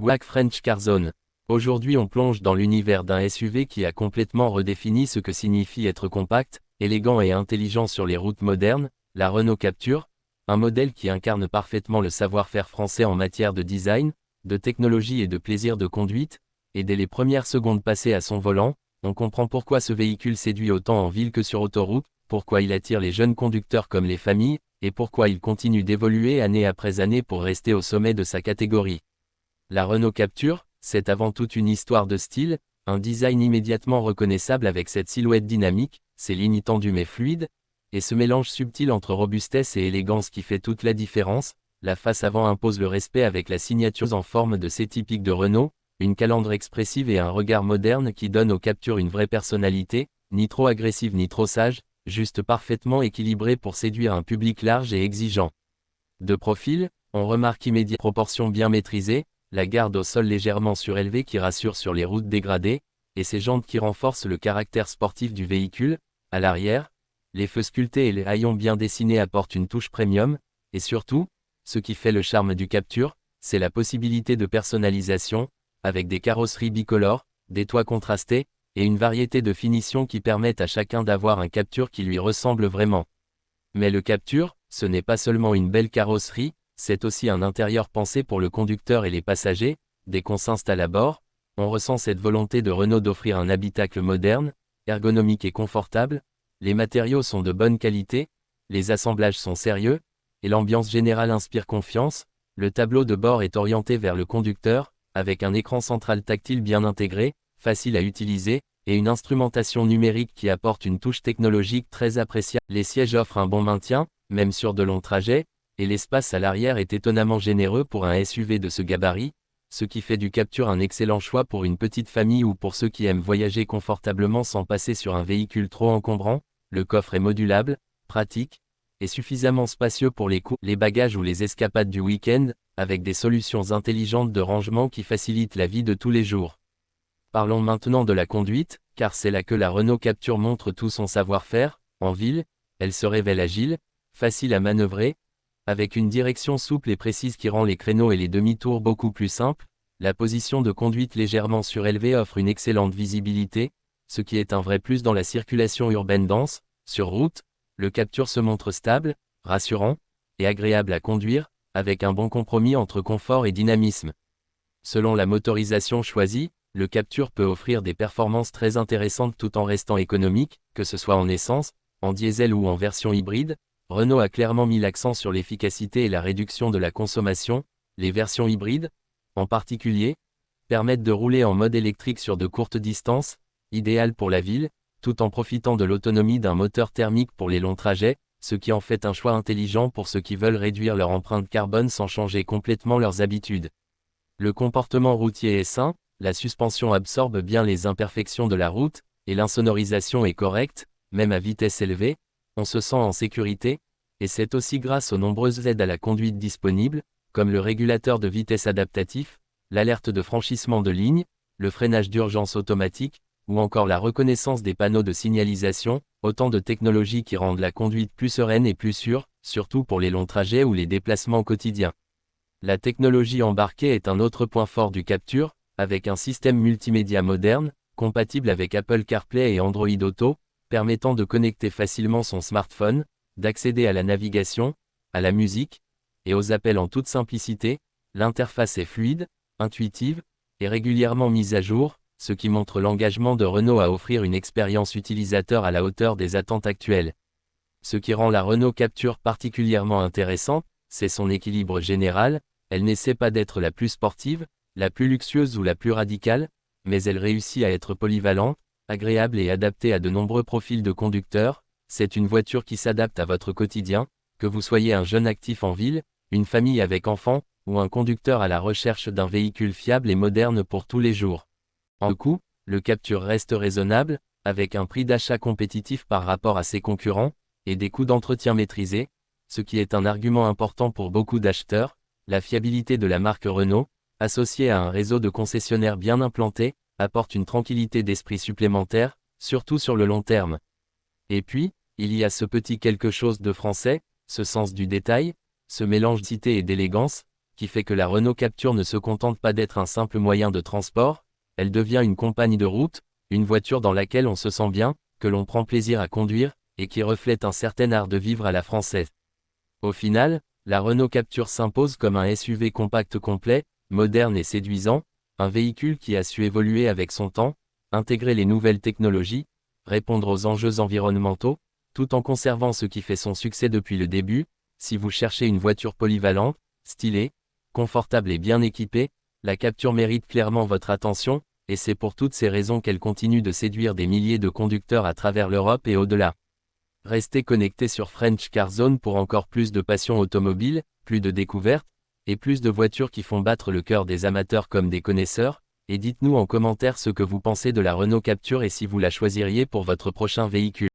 WAC French Car Zone. Aujourd'hui on plonge dans l'univers d'un SUV qui a complètement redéfini ce que signifie être compact, élégant et intelligent sur les routes modernes, la Renault Captur, un modèle qui incarne parfaitement le savoir-faire français en matière de design, de technologie et de plaisir de conduite, et dès les premières secondes passées à son volant, on comprend pourquoi ce véhicule séduit autant en ville que sur autoroute, pourquoi il attire les jeunes conducteurs comme les familles, et pourquoi il continue d'évoluer année après année pour rester au sommet de sa catégorie. La Renault Captur, c'est avant tout une histoire de style, un design immédiatement reconnaissable avec cette silhouette dynamique, ses lignes tendues mais fluides, et ce mélange subtil entre robustesse et élégance qui fait toute la différence. La face avant impose le respect avec la signature en forme de C typique de Renault, une calandre expressive et un regard moderne qui donne aux Captur une vraie personnalité, ni trop agressive ni trop sage, juste parfaitement équilibrée pour séduire un public large et exigeant. De profil, on remarque immédiatement proportions bien maîtrisées, la garde au sol légèrement surélevée qui rassure sur les routes dégradées, et ses jantes qui renforcent le caractère sportif du véhicule. À l'arrière, les feux sculptés et les haillons bien dessinés apportent une touche premium, et surtout, ce qui fait le charme du Captur, c'est la possibilité de personnalisation, avec des carrosseries bicolores, des toits contrastés, et une variété de finitions qui permettent à chacun d'avoir un Captur qui lui ressemble vraiment. Mais le Captur, ce n'est pas seulement une belle carrosserie, c'est aussi un intérieur pensé pour le conducteur et les passagers. Dès qu'on s'installe à bord, on ressent cette volonté de Renault d'offrir un habitacle moderne, ergonomique et confortable. Les matériaux sont de bonne qualité, les assemblages sont sérieux, et l'ambiance générale inspire confiance. Le tableau de bord est orienté vers le conducteur, avec un écran central tactile bien intégré, facile à utiliser, et une instrumentation numérique qui apporte une touche technologique très appréciable. Les sièges offrent un bon maintien, même sur de longs trajets, et l'espace à l'arrière est étonnamment généreux pour un SUV de ce gabarit, ce qui fait du Captur un excellent choix pour une petite famille ou pour ceux qui aiment voyager confortablement sans passer sur un véhicule trop encombrant. Le coffre est modulable, pratique, et suffisamment spacieux pour les bagages ou les escapades du week-end, avec des solutions intelligentes de rangement qui facilitent la vie de tous les jours. Parlons maintenant de la conduite, car c'est là que la Renault Captur montre tout son savoir-faire. En ville, elle se révèle agile, facile à manœuvrer, avec une direction souple et précise qui rend les créneaux et les demi-tours beaucoup plus simples. La position de conduite légèrement surélevée offre une excellente visibilité, ce qui est un vrai plus dans la circulation urbaine dense. Sur route, le Captur se montre stable, rassurant, et agréable à conduire, avec un bon compromis entre confort et dynamisme. Selon la motorisation choisie, le Captur peut offrir des performances très intéressantes tout en restant économique, que ce soit en essence, en diesel ou en version hybride. Renault a clairement mis l'accent sur l'efficacité et la réduction de la consommation. Les versions hybrides, en particulier, permettent de rouler en mode électrique sur de courtes distances, idéal pour la ville, tout en profitant de l'autonomie d'un moteur thermique pour les longs trajets, ce qui en fait un choix intelligent pour ceux qui veulent réduire leur empreinte carbone sans changer complètement leurs habitudes. Le comportement routier est sain, la suspension absorbe bien les imperfections de la route, et l'insonorisation est correcte, même à vitesse élevée. On se sent en sécurité, et c'est aussi grâce aux nombreuses aides à la conduite disponibles, comme le régulateur de vitesse adaptatif, l'alerte de franchissement de ligne, le freinage d'urgence automatique, ou encore la reconnaissance des panneaux de signalisation, autant de technologies qui rendent la conduite plus sereine et plus sûre, surtout pour les longs trajets ou les déplacements quotidiens. La technologie embarquée est un autre point fort du Captur, avec un système multimédia moderne, compatible avec Apple CarPlay et Android Auto, permettant de connecter facilement son smartphone, d'accéder à la navigation, à la musique, et aux appels en toute simplicité. L'interface est fluide, intuitive, et régulièrement mise à jour, ce qui montre l'engagement de Renault à offrir une expérience utilisateur à la hauteur des attentes actuelles. Ce qui rend la Renault Captur particulièrement intéressante, c'est son équilibre général. Elle n'essaie pas d'être la plus sportive, la plus luxueuse ou la plus radicale, mais elle réussit à être polyvalente, agréable et adaptée à de nombreux profils de conducteurs. C'est une voiture qui s'adapte à votre quotidien, que vous soyez un jeune actif en ville, une famille avec enfants, ou un conducteur à la recherche d'un véhicule fiable et moderne pour tous les jours. En coût, le Captur reste raisonnable, avec un prix d'achat compétitif par rapport à ses concurrents, et des coûts d'entretien maîtrisés, ce qui est un argument important pour beaucoup d'acheteurs. La fiabilité de la marque Renault, associée à un réseau de concessionnaires bien implanté, apporte une tranquillité d'esprit supplémentaire, surtout sur le long terme. Et puis, il y a ce petit quelque chose de français, ce sens du détail, ce mélange d'identité et d'élégance, qui fait que la Renault Captur ne se contente pas d'être un simple moyen de transport, elle devient une compagne de route, une voiture dans laquelle on se sent bien, que l'on prend plaisir à conduire, et qui reflète un certain art de vivre à la française. Au final, la Renault Captur s'impose comme un SUV compact complet, moderne et séduisant, un véhicule qui a su évoluer avec son temps, intégrer les nouvelles technologies, répondre aux enjeux environnementaux, tout en conservant ce qui fait son succès depuis le début. Si vous cherchez une voiture polyvalente, stylée, confortable et bien équipée, la Captur mérite clairement votre attention, et c'est pour toutes ces raisons qu'elle continue de séduire des milliers de conducteurs à travers l'Europe et au-delà. Restez connectés sur French Car Zone pour encore plus de passion automobile, plus de découvertes, et plus de voitures qui font battre le cœur des amateurs comme des connaisseurs, et dites-nous en commentaire ce que vous pensez de la Renault Captur et si vous la choisiriez pour votre prochain véhicule.